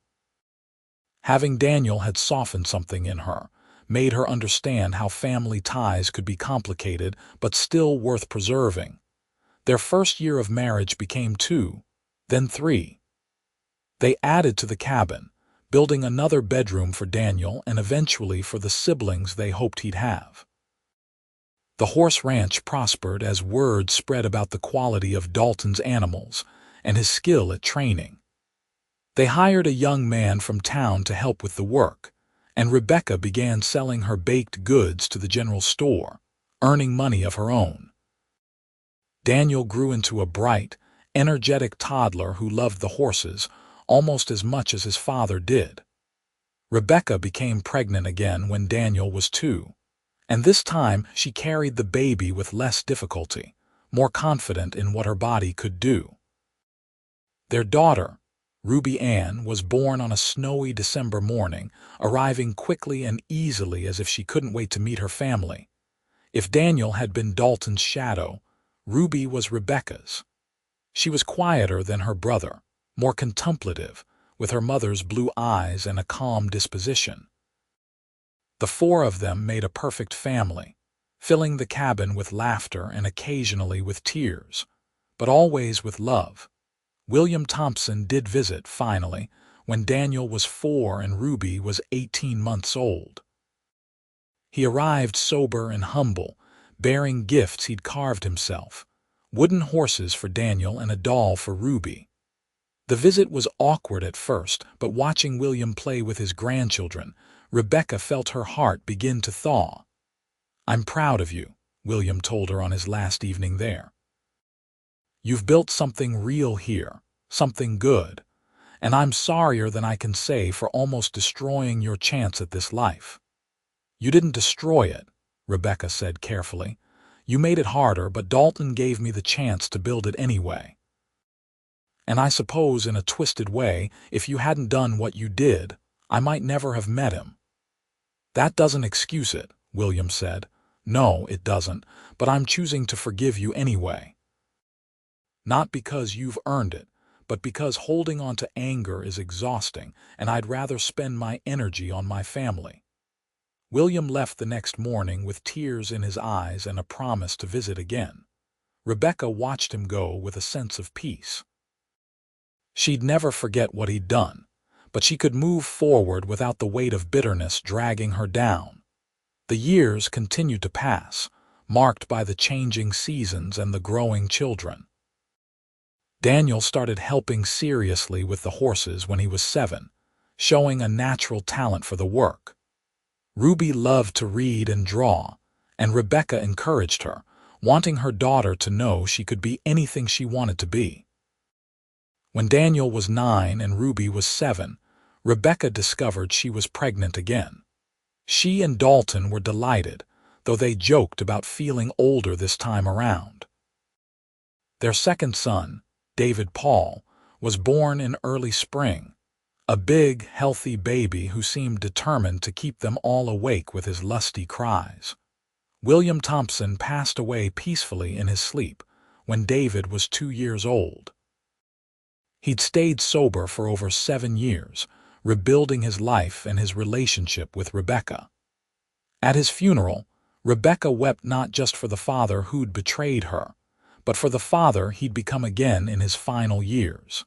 Having Daniel had softened something in her, made her understand how family ties could be complicated but still worth preserving. Their first year of marriage became 2, then 3. They added to the cabin, building another bedroom for Daniel and eventually for the siblings they hoped he'd have. The horse ranch prospered as word spread about the quality of Dalton's animals and his skill at training. They hired a young man from town to help with the work, and Rebecca began selling her baked goods to the general store, earning money of her own. Daniel grew into a bright, energetic toddler who loved the horses almost as much as his father did. Rebecca became pregnant again when Daniel was 2, and this time she carried the baby with less difficulty, more confident in what her body could do. Their daughter, Ruby Ann, was born on a snowy December morning, arriving quickly and easily as if she couldn't wait to meet her family. If Daniel had been Dalton's shadow, Ruby was Rebecca's. She was quieter than her brother, more contemplative, with her mother's blue eyes and a calm disposition. The 4 of them made a perfect family, filling the cabin with laughter and occasionally with tears, but always with love. William Thompson did visit, finally, when Daniel was 4 and Ruby was 18 months old. He arrived sober and humble, bearing gifts he'd carved himself, wooden horses for Daniel and a doll for Ruby. The visit was awkward at first, but watching William play with his grandchildren, Rebecca felt her heart begin to thaw. "I'm proud of you," William told her on his last evening there. "You've built something real here, something good, and I'm sorrier than I can say for almost destroying your chance at this life." "You didn't destroy it," Rebecca said carefully. "You made it harder, but Dalton gave me the chance to build it anyway. And I suppose in a twisted way, if you hadn't done what you did, I might never have met him." "That doesn't excuse it," William said. "No, it doesn't, but I'm choosing to forgive you anyway. Not because you've earned it, but because holding on to anger is exhausting, and I'd rather spend my energy on my family." William left the next morning with tears in his eyes and a promise to visit again. Rebecca watched him go with a sense of peace. She'd never forget what he'd done, but she could move forward without the weight of bitterness dragging her down. The years continued to pass, marked by the changing seasons and the growing children. Daniel started helping seriously with the horses when he was 7, showing a natural talent for the work. Ruby loved to read and draw, and Rebecca encouraged her, wanting her daughter to know she could be anything she wanted to be. When Daniel was 9 and Ruby was 7, Rebecca discovered she was pregnant again. She and Dalton were delighted, though they joked about feeling older this time around. Their second son, David Paul, was born in early spring, a big, healthy baby who seemed determined to keep them all awake with his lusty cries. William Thompson passed away peacefully in his sleep when David was 2 years old. He'd stayed sober for over 7 years, rebuilding his life and his relationship with Rebecca. At his funeral, Rebecca wept not just for the father who'd betrayed her, but for the father he'd become again in his final years.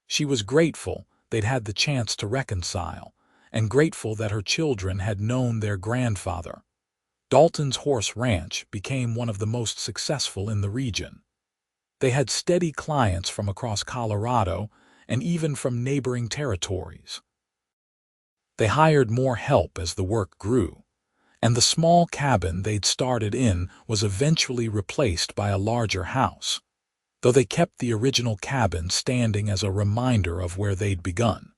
She was grateful they'd had the chance to reconcile, and grateful that her children had known their grandfather. Dalton's horse ranch became one of the most successful in the region. They had steady clients from across Colorado and even from neighboring territories. They hired more help as the work grew, and the small cabin they'd started in was eventually replaced by a larger house, though they kept the original cabin standing as a reminder of where they'd begun.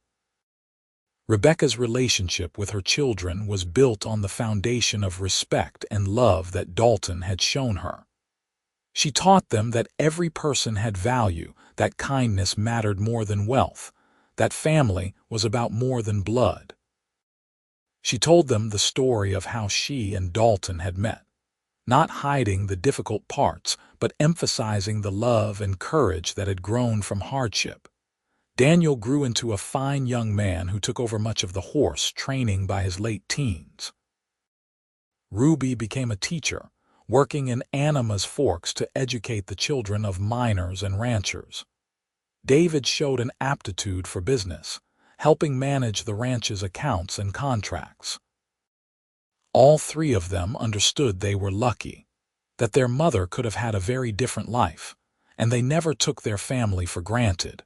Rebecca's relationship with her children was built on the foundation of respect and love that Dalton had shown her. She taught them that every person had value, that kindness mattered more than wealth, that family was about more than blood. She told them the story of how she and Dalton had met, not hiding the difficult parts, but emphasizing the love and courage that had grown from hardship. Daniel grew into a fine young man who took over much of the horse training by his late teens. Ruby became a teacher, working in Anima's Forks to educate the children of miners and ranchers. David showed an aptitude for business, helping manage the ranch's accounts and contracts. All three of them understood they were lucky, that their mother could have had a very different life, and they never took their family for granted.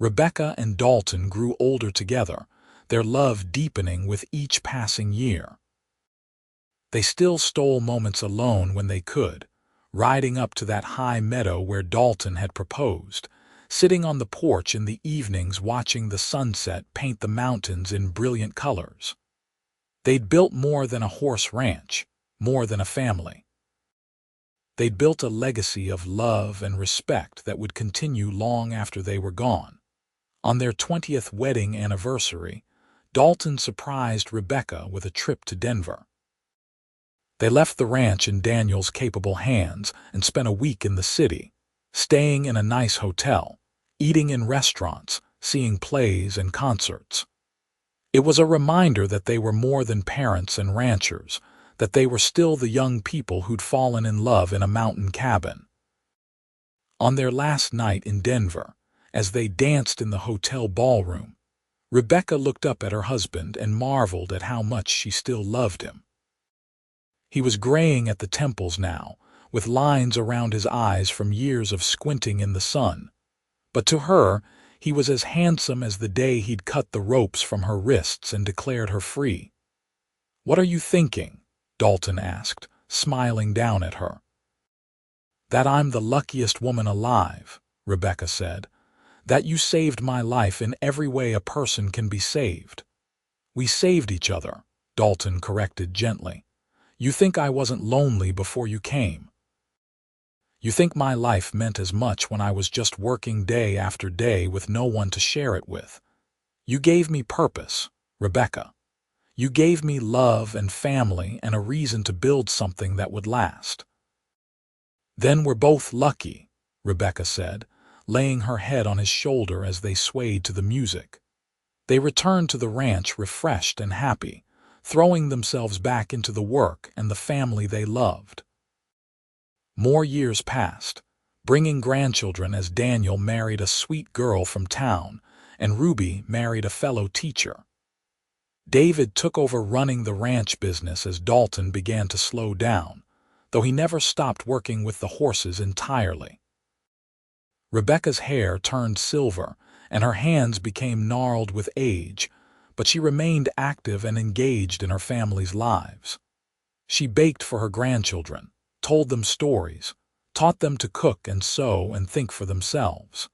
Rebecca and Dalton grew older together, their love deepening with each passing year. They still stole moments alone when they could, riding up to that high meadow where Dalton had proposed, sitting on the porch in the evenings watching the sunset paint the mountains in brilliant colors. They'd built more than a horse ranch, more than a family. They'd built a legacy of love and respect that would continue long after they were gone. On their 20th wedding anniversary, Dalton surprised Rebecca with a trip to Denver. They left the ranch in Daniel's capable hands and spent a week in the city, staying in a nice hotel, eating in restaurants, seeing plays and concerts. It was a reminder that they were more than parents and ranchers, that they were still the young people who'd fallen in love in a mountain cabin. On their last night in Denver, as they danced in the hotel ballroom, Rebecca looked up at her husband and marveled at how much she still loved him. He was graying at the temples now, with lines around his eyes from years of squinting in the sun. But to her, he was as handsome as the day he'd cut the ropes from her wrists and declared her free. "What are you thinking?" Dalton asked, smiling down at her. "That I'm the luckiest woman alive," Rebecca said. "That you saved my life in every way a person can be saved." "We saved each other," Dalton corrected gently. "You think I wasn't lonely before you came. You think my life meant as much when I was just working day after day with no one to share it with. You gave me purpose, Rebecca. You gave me love and family and a reason to build something that would last." "Then we're both lucky," Rebecca said, laying her head on his shoulder as they swayed to the music. They returned to the ranch refreshed and happy, throwing themselves back into the work and the family they loved. More years passed, bringing grandchildren as Daniel married a sweet girl from town and Ruby married a fellow teacher. David took over running the ranch business as Dalton began to slow down, though he never stopped working with the horses entirely. Rebecca's hair turned silver and her hands became gnarled with age, but she remained active and engaged in her family's lives. She baked for her grandchildren, told them stories, taught them to cook and sew and think for themselves.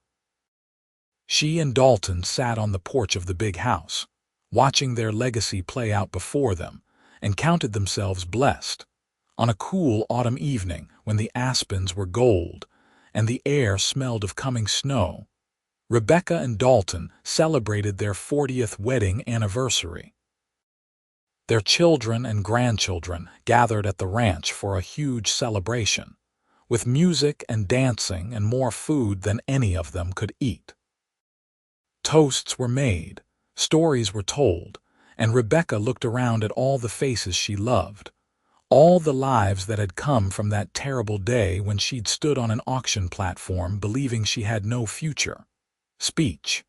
She and Dalton sat on the porch of the big house, watching their legacy play out before them, and counted themselves blessed. On a cool autumn evening, when the aspens were gold and the air smelled of coming snow, Rebecca and Dalton celebrated their 40th wedding anniversary. Their children and grandchildren gathered at the ranch for a huge celebration, with music and dancing and more food than any of them could eat. Toasts were made, stories were told, and Rebecca looked around at all the faces she loved, all the lives that had come from that terrible day when she'd stood on an auction platform believing she had no future. Speech.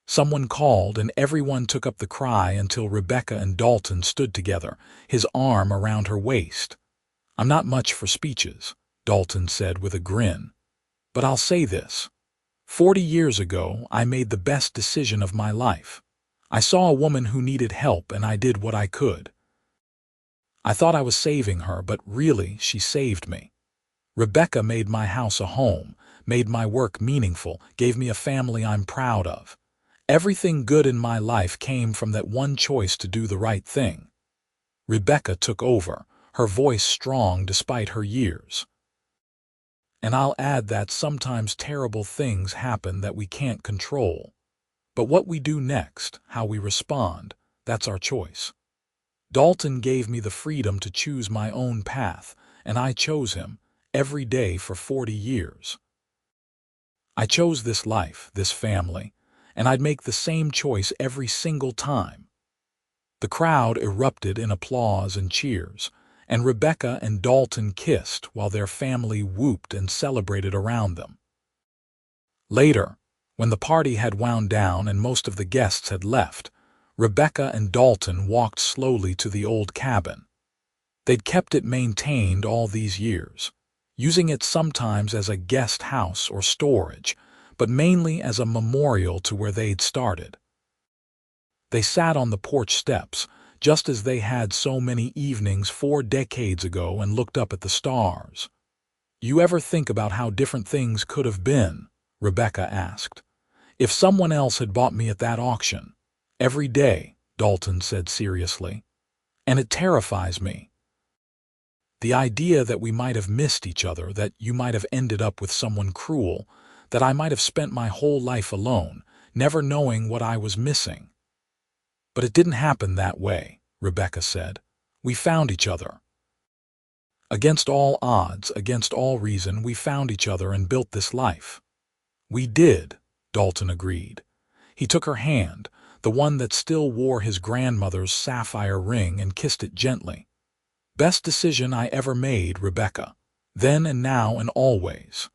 Someone called and everyone took up the cry until Rebecca and Dalton stood together, his arm around her waist. "I'm not much for speeches," Dalton said with a grin. "But I'll say this. 40 years ago, I made the best decision of my life. I saw a woman who needed help and I did what I could. I thought I was saving her, but really, she saved me. Rebecca made my house a home, made my work meaningful, gave me a family I'm proud of. Everything good in my life came from that one choice to do the right thing. Rebecca took over, her voice strong despite her years. And I'll add that sometimes terrible things happen that we can't control. But what we do next, how we respond, that's our choice. Dalton gave me the freedom to choose my own path, and I chose him, every day for 40 years. I chose this life, this family, and I'd make the same choice every single time. The crowd erupted in applause and cheers, and Rebecca and Dalton kissed while their family whooped and celebrated around them. Later, when the party had wound down and most of the guests had left, Rebecca and Dalton walked slowly to the old cabin. They'd kept it maintained all these years, using it sometimes as a guest house or storage, but mainly as a memorial to where they'd started. They sat on the porch steps, just as they had so many evenings 4 decades ago, and looked up at the stars. "You ever think about how different things could have been?" Rebecca asked. "If someone else had bought me at that auction." "Every day," Dalton said seriously. "And it terrifies me. The idea that we might have missed each other, that you might have ended up with someone cruel, that I might have spent my whole life alone, never knowing what I was missing." "But it didn't happen that way," Rebecca said. "We found each other. Against all odds, against all reason, we found each other and built this life." "We did," Dalton agreed. He took her hand, the one that still wore his grandmother's sapphire ring, and kissed it gently. "Best decision I ever made, Rebecca. Then and now and always."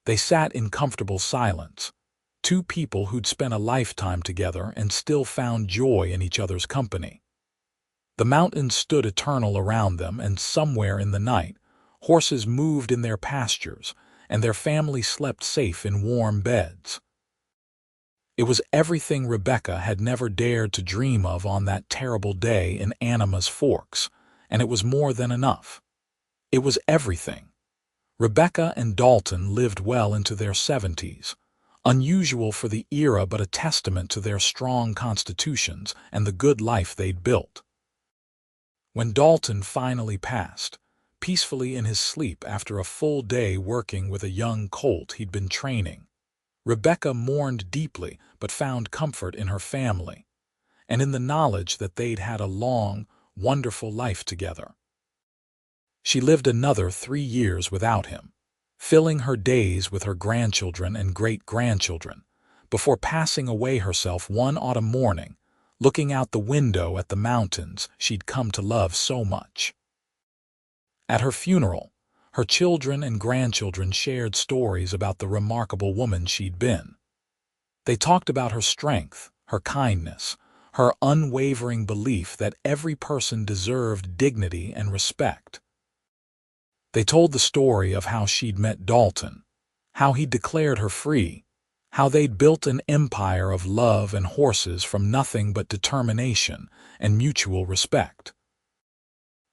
They sat in comfortable silence, two people who'd spent a lifetime together and still found joy in each other's company. The mountains stood eternal around them, and somewhere in the night, horses moved in their pastures, and their family slept safe in warm beds. It was everything Rebecca had never dared to dream of on that terrible day in Anima's Forks, and it was more than enough. It was everything. Rebecca and Dalton lived well into their 70s, unusual for the era but a testament to their strong constitutions and the good life they'd built. When Dalton finally passed, peacefully in his sleep after a full day working with a young colt he'd been training, Rebecca mourned deeply but found comfort in her family, and in the knowledge that they'd had a long, wonderful life together. She lived another 3 years without him, filling her days with her grandchildren and great-grandchildren, before passing away herself one autumn morning, looking out the window at the mountains she'd come to love so much. At her funeral, her children and grandchildren shared stories about the remarkable woman she'd been. They talked about her strength, her kindness, her unwavering belief that every person deserved dignity and respect. They told the story of how she'd met Dalton, how he'd declared her free, how they'd built an empire of love and horses from nothing but determination and mutual respect.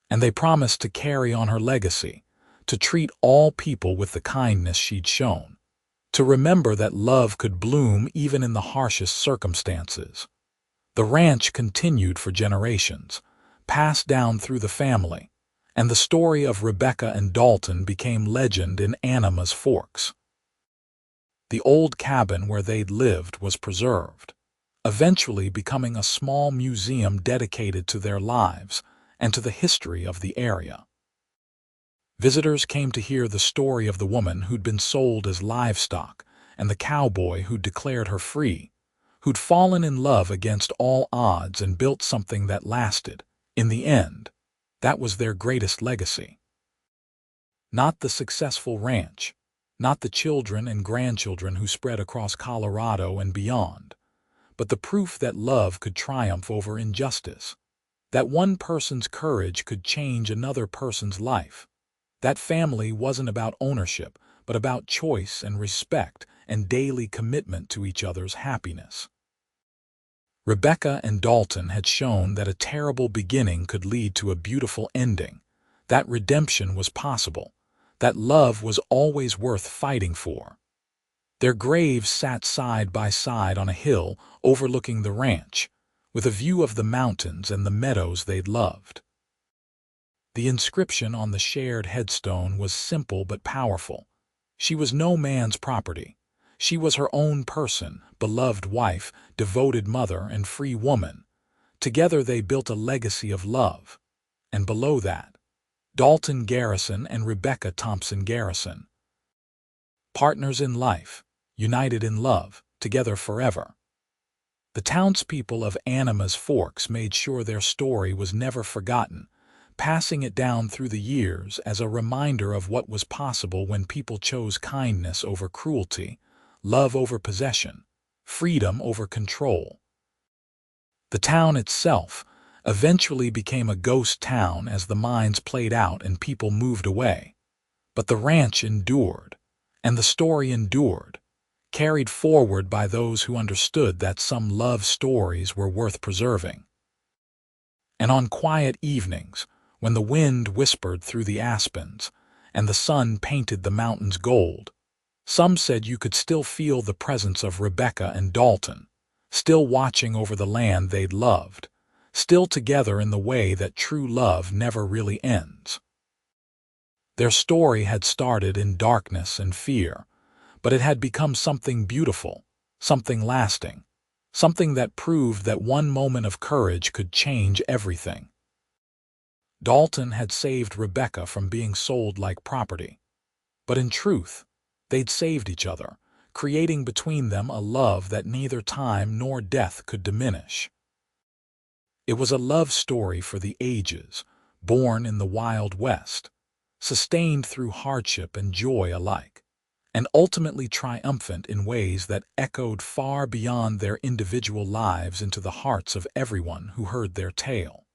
And they promised to carry on her legacy, to treat all people with the kindness she'd shown, to remember that love could bloom even in the harshest circumstances. The ranch continued for generations, passed down through the family, and the story of Rebecca and Dalton became legend in Anima's Forks. The old cabin where they'd lived was preserved, eventually becoming a small museum dedicated to their lives and to the history of the area. Visitors came to hear the story of the woman who'd been sold as livestock and the cowboy who'd declared her free, who'd fallen in love against all odds and built something that lasted. In the end, that was their greatest legacy. Not the successful ranch, not the children and grandchildren who spread across Colorado and beyond, but the proof that love could triumph over injustice, that one person's courage could change another person's life. That family wasn't about ownership, but about choice and respect, and daily commitment to each other's happiness. Rebecca and Dalton had shown that a terrible beginning could lead to a beautiful ending, that redemption was possible, that love was always worth fighting for. Their graves sat side by side on a hill overlooking the ranch, with a view of the mountains and the meadows they'd loved. The inscription on the shared headstone was simple but powerful. She was no man's property. She was her own person, beloved wife, devoted mother, and free woman. Together they built a legacy of love. And below that, Dalton Garrison and Rebecca Thompson Garrison. Partners in life, united in love, together forever. The townspeople of Animas Forks made sure their story was never forgotten, passing it down through the years as a reminder of what was possible when people chose kindness over cruelty, love over possession, freedom over control. The town itself eventually became a ghost town as the mines played out and people moved away. But the ranch endured, and the story endured, carried forward by those who understood that some love stories were worth preserving. And on quiet evenings, when the wind whispered through the aspens and the sun painted the mountains gold, some said you could still feel the presence of Rebecca and Dalton, still watching over the land they'd loved, still together in the way that true love never really ends. Their story had started in darkness and fear, but it had become something beautiful, something lasting, something that proved that one moment of courage could change everything. Dalton had saved Rebecca from being sold like property, but in truth, they'd saved each other, creating between them a love that neither time nor death could diminish. It was a love story for the ages, born in the Wild West, sustained through hardship and joy alike, and ultimately triumphant in ways that echoed far beyond their individual lives into the hearts of everyone who heard their tale.